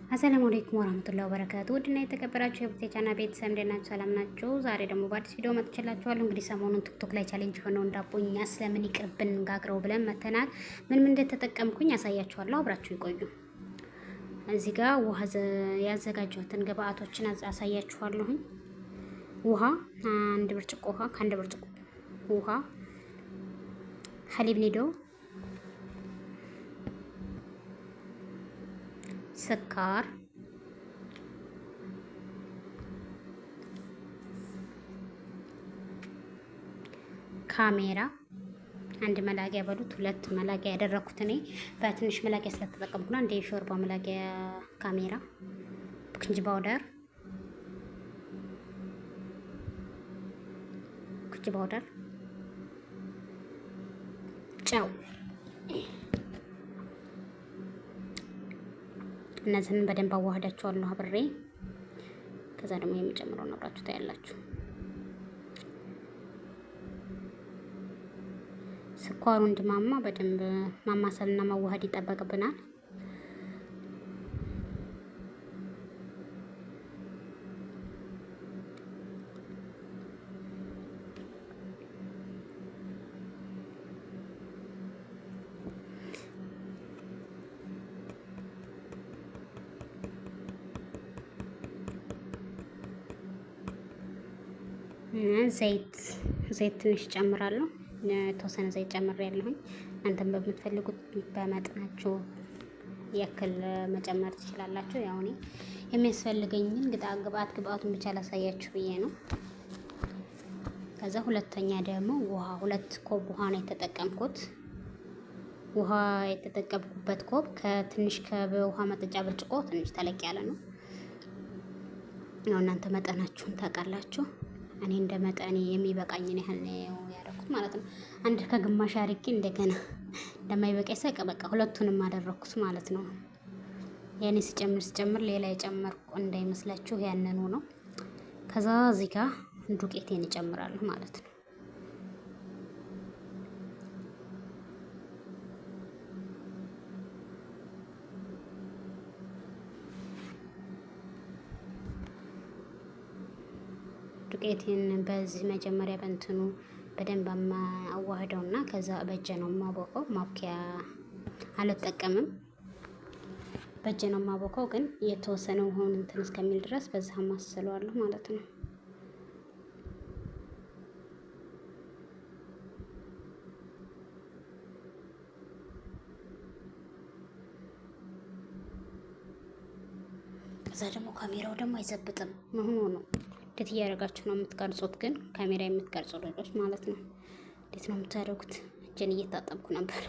አሰላሙ አለይኩም ወራህመቱላሂ ወበረካቱ። ውድና የተከበራችሁ የቡቴቻና ቤተሰብ እንዴት ናችሁ? ሰላም ናችሁ? ዛሬ ደግሞ በአዲስ ቪዲዮ መጥቼላችኋለሁ። እንግዲህ ሰሞኑን ቲክቶክ ላይ ቻሌንጅ የሆነውን ዳቦ እኛ ስለምን ይቅርብን ጋግረው ብለን መተናል። ምን እንደተጠቀምኩኝ ያሳያችኋለሁ። አብራችሁ ይቆዩ። እዚህ ጋር ውሃ ያዘጋጀሁትን ግብአቶችን አሳያችኋለሁ። ውሃ አንድ ብርጭቆ ውሃ፣ ከአንድ ብርጭቆ ውሃ፣ ሐሊብ ኒዶ፣ ስኳር፣ ካሜራ አንድ መላጊያ በሉት፣ ሁለት መላጊያ ያደረኩት እኔ በትንሽ መላጊያ ስለተጠቀምኩና እንደ ሾርባ መላጊያ ካሜራ፣ ቤኪንግ ፓውደር፣ ጨው፣ እነዚህን በደንብ አዋህዳቸዋለሁ አብሬ። ከዛ ደግሞ የሚጨምረውን አብራችሁ ታያላችሁ። ስኳሩ እንዲማማ በደንብ ማማሰልና ማዋሃድ ይጠበቅብናል። ዘይት ትንሽ ጨምራለሁ። የተወሰነ ዘይት ጨምሬያለሁኝ። እናንተም በምትፈልጉት በመጠናችሁ ያክል መጨመር ትችላላችሁ። ያው እኔ የሚያስፈልገኝን ግብአቱን ብቻ ላሳያችሁ ብዬ ነው። ከዛ ሁለተኛ ደግሞ ውሃ፣ 2 ኮብ ውሃ ነው የተጠቀምኩት። ውሃ የተጠቀምኩበት ኮብ ከትንሽ ከውሃ መጠጫ ብርጭቆ ትንሽ ተለቅ ያለ ነው። ያው እናንተ መጠናችሁን ታውቃላችሁ። እኔ እንደ መጠኔ የሚበቃኝን ያህል ነው ያደረኩት ማለት ነው። አንድ ከግማሽ አድርጌ እንደገና እንደማይበቃ ሰቀ በቃ ሁለቱንም አደረኩት ማለት ነው። ያኔ ስጨምር ሌላ የጨመርኩ እንዳይመስላችሁ ያንኑ ነው። ከዛ እዚህ ጋር ዱቄቴን እጨምራለሁ ማለት ነው። ዱቄቴን በዚህ መጀመሪያ በእንትኑ በደንብ አዋህደውና ከዛ በእጄ ነው የማቦካው። ማብኪያ አልጠቀምም፣ በእጄ ነው የማቦካው። ግን የተወሰነ ውሃውን እንትን እስከሚል ድረስ በዛ ማስለዋለሁ ማለት ነው። ከዛ ደግሞ ካሜራው ደግሞ አይዘብጥም መሆኑ ነው። እንዴት እያደረጋችሁ ነው የምትቀርጹት? ግን ካሜራ የምትቀርጹ ልጆች ማለት ነው እንዴት ነው የምታደርጉት? እጄን እየታጠብኩ ነበር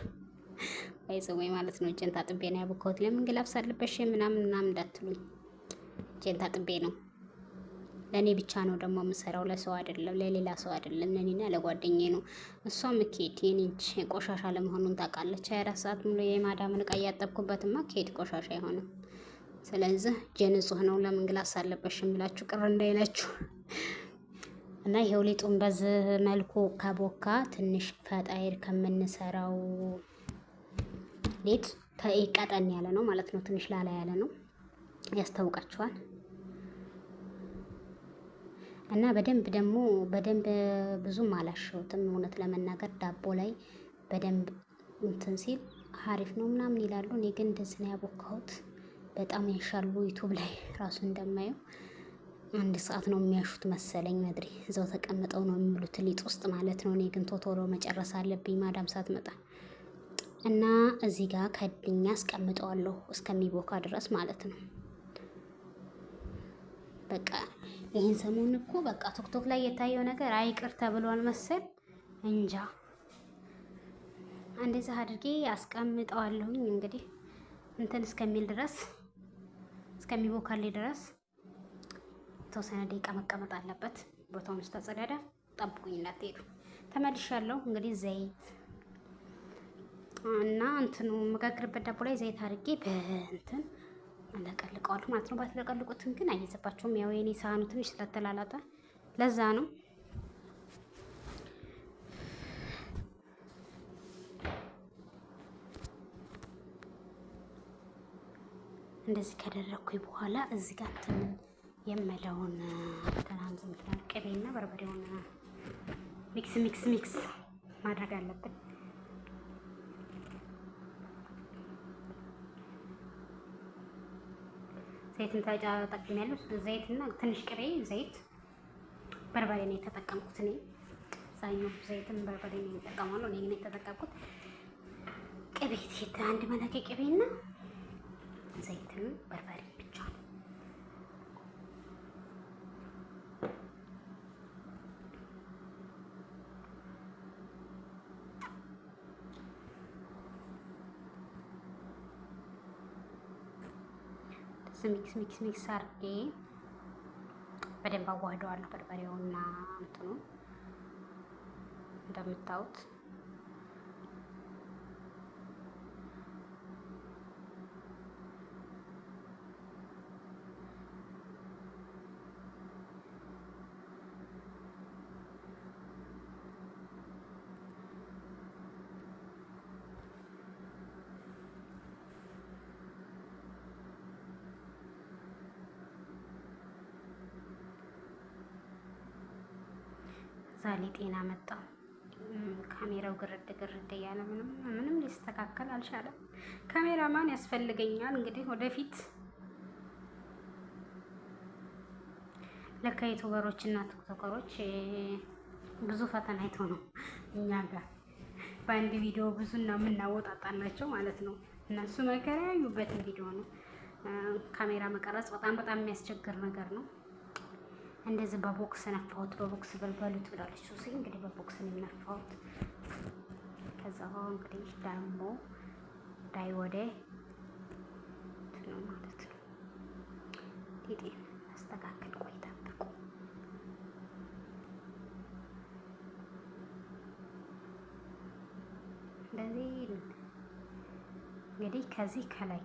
ወይ ማለት ነው። እጄን ታጥቤ ነው ያቦካሁት። ለምን ግላፍስ አለበሽ ምናምን እንዳትሉኝ፣ እጄን ታጥቤ ነው። ለእኔ ብቻ ነው ደግሞ የምሰራው፣ ለሰው አይደለም፣ ለሌላ ሰው አይደለም፣ ለእኔና ለጓደኛዬ ነው። እሷም ኬድ የኔች ቆሻሻ ለመሆኑን ታውቃለች። 24 ሰዓት ሙሉ የማዳምን ዕቃ እያጠብኩበትማ ኬድ ቆሻሻ አይሆንም። ስለዚህ እጄ ንጹህ ነው። ለምን ግላስ አለበሽ ብላችሁ ቅር እንዳይላችሁ እና ይሄው ሊጡን በዚህ መልኩ ከቦካ ትንሽ ፈጣይር ከምንሰራው ሊጥ ቀጠን ያለ ነው ማለት ነው። ትንሽ ላላ ያለ ነው ያስታውቃችኋል። እና በደንብ ብዙም አላሸውትም እውነት ለመናገር ዳቦ ላይ በደንብ እንትን ሲል ሀሪፍ ነው ምናምን ይላሉ። እኔ ግን እንደዚህ ነው ያቦካሁት። በጣም ያሻሉ። ዩቱብ ላይ ራሱ እንደማየው 1 ሰዓት ነው የሚያሹት መሰለኝ። መድሪ እዛው ተቀምጠው ነው የሚሉት ሊጥ ውስጥ ማለት ነው። እኔ ግን ቶሎ መጨረስ አለብኝ ማዳም ሳትመጣ እና እዚህ ጋር ከድኛ አስቀምጠዋለሁ እስከሚቦካ ድረስ ማለት ነው። በቃ ይህን ሰሞን እኮ በቃ ቲክቶክ ላይ የታየው ነገር አይቅር ተብሏል መሰል እንጃ። እንደዛ አድርጌ አስቀምጠዋለሁኝ እንግዲህ እንትን እስከሚል ድረስ እስከሚቦካልኝ ድረስ የተወሰነ ደቂቃ መቀመጥ አለበት። ቦታውን ስታጸዳዳ ጠብቁኝ እንዳትሄዱ። ተመልሻለሁ። እንግዲህ ዘይት እና እንትኑ መጋግርበት ዳቦ ላይ ዘይት አድርጌ በእንትን አለቀልቀዋለሁ ማለት ነው። ባትለቀልቁትም ግን አይዘባቸውም። ያው የኔ ሳህኑ ትንሽ ስለተላላጠ ለዛ ነው። እንደዚህ ከደረኩኝ በኋላ እዚህ ጋር እንትን የመለውን ቅቤና በርበሬውን ሚክስ ማድረግ አለብን። ዘይትን ተጠቅሜያለሁ። ዘይትና ትንሽ ቅቤ፣ ዘይት፣ በርበሬ ነው የተጠቀምኩት እኔ። አብዛኛው ዘይትን በርበሬ ነው የሚጠቀመው። እኔ ግን የተጠቀምኩት ቅቤ፣ አንድ መለኪያ ቅቤና ዘይትን በርበሬ ብቻ ነው። ሚክስ አድርጌ በደንብ አዋህደዋለሁ። በርበሬውና እንትኑ እንደምታዩት ዛሬ ጤና መጣ። ካሜራው ግርድ እያለ ምንም ሊስተካከል አልቻለም። ካሜራማን ያስፈልገኛል እንግዲህ ወደፊት። ለካ ዩቱበሮች እና ቲክቶከሮች ብዙ ፈተና አይተው ነው እኛ ጋር በአንድ ቪዲዮ ብዙ እና የምናወጣጣላቸው ማለት ነው። እነሱ መከራ ያዩበትን ቪዲዮ ነው። ካሜራ መቀረጽ በጣም የሚያስቸግር ነገር ነው። እንደዚህ በቦክስ ነፋሁት። በቦክስ በልበሉት ብላለች ሱሲ። እንግዲህ በቦክስ ነው የነፋሁት። ከዛ እንግዲህ ደግሞ ዳይ ወደ ነው ማለት ነው። ዲጤ አስተካክል። ቆይ ጠብቁ። እንደዚህ እንግዲህ ከዚህ ከላይ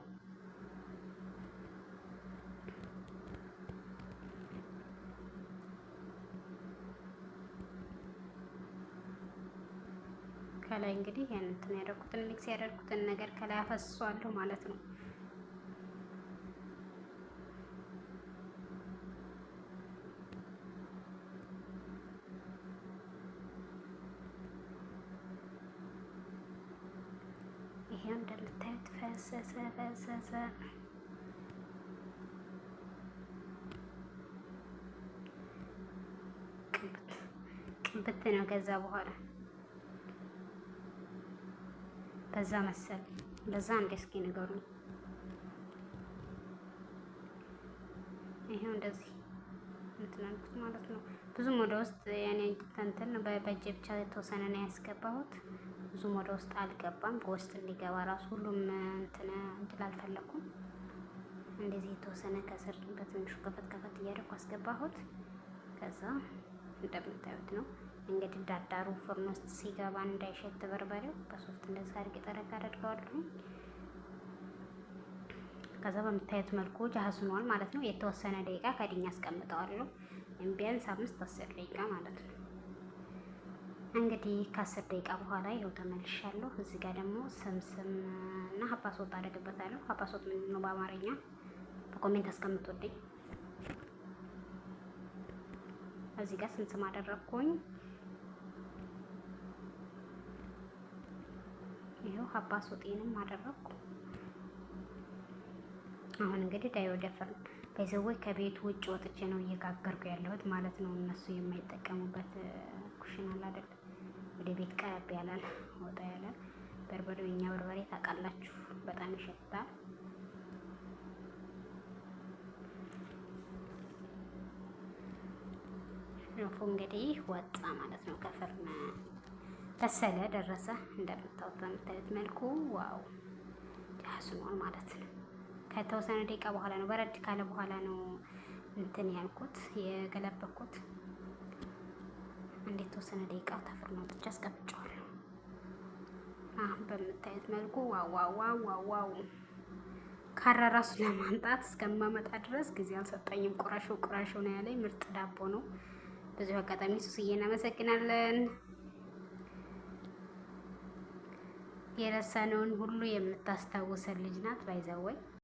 እንግዲህ ያን እንትን ያደረኩትን ሚክስ ያደረኩትን ነገር ከላይ አፈስሷለሁ ማለት ነው። ይሄው እንደምታዩት ፈሰሰ። ቅብት ነው። ከዛ በኋላ በዛ መሰል በዛ እንደ እስኪ ንገሩኝ። ይሄው እንደዚህ እንትናልኩት ማለት ነው። ብዙም ወደ ውስጥ ያኔ እንትን በእጄ ብቻ የተወሰነ ነው ያስገባሁት። ብዙም ወደ ውስጥ አልገባም። በውስጥ እንዲገባ ራሱ ሁሉም እንትን አልፈለኩም። እንደዚህ የተወሰነ ከስር በትንሹ ከፈት እያደረኩ አስገባሁት። ከዛ እንደምታዩት ነው እንግዲህ ዳዳሩ ፍርን ውስጥ ሲገባ እንዳይሸት በርበሬው በሶፍት እንደዛ አድርጌ ጠረግ አደርገዋለሁ። ከዛ በምታዩት መልኩ ጃህዝ ሆኗል ማለት ነው። የተወሰነ ደቂቃ ከድኛ አስቀምጠዋለሁ። ቢያንስ 5-10 ደቂቃ ማለት ነው። እንግዲህ ከ10 ደቂቃ በኋላ ይኸው ተመልሻለሁ። እዚህ ጋር ደግሞ ስምስም እና ሀባሶት አደርግበታለሁ። ሀባሶት ምንድን ነው በአማርኛ? በኮሜንት አስቀምጡልኝ። እዚህ ጋር ስምስም አደረግኩኝ። ይኸው ሀባሶቴንም አደረግኩ። አሁን እንግዲህ ዳይ ወደ ፍርን በዘወይ ከቤቱ ውጭ ወጥቼ ነው እየጋገርኩ ያለሁት ማለት ነው። እነሱ የማይጠቀሙበት ኩሽና አይደል፣ ወደ ቤት ቀረብ ያላል ወጣ ያላል። በርበሬው የኛ በርበሬ ታውቃላችሁ በጣም ይሸታል። ሹፉ እንግዲህ ወጣ ማለት ነው። ከፍርን በሰለ ደረሰ። እንደምታዩት በምታዩት መልኩ ዋው ጃህስኗል ማለት ነው። ከተወሰነ ደቂቃ በኋላ ነው በረድ ካለ በኋላ ነው እንትን ያልኩት የገለበኩት። እንዴት ተወሰነ ደቂቃ ተፍርኖ ብቻ አስቀምጫለሁ። አሁን በምታዩት መልኩ ዋው ካራ ራሱ ለማምጣት እስከማመጣ ድረስ ጊዜ አልሰጠኝም። ቁራሾ ነው ያለኝ። ምርጥ ዳቦ ነው። በዚሁ አጋጣሚ ሱስዬ እናመሰግናለን። የረሳነውን ሁሉ የምታስታውሰን ልጅ ናት ባይዘወይ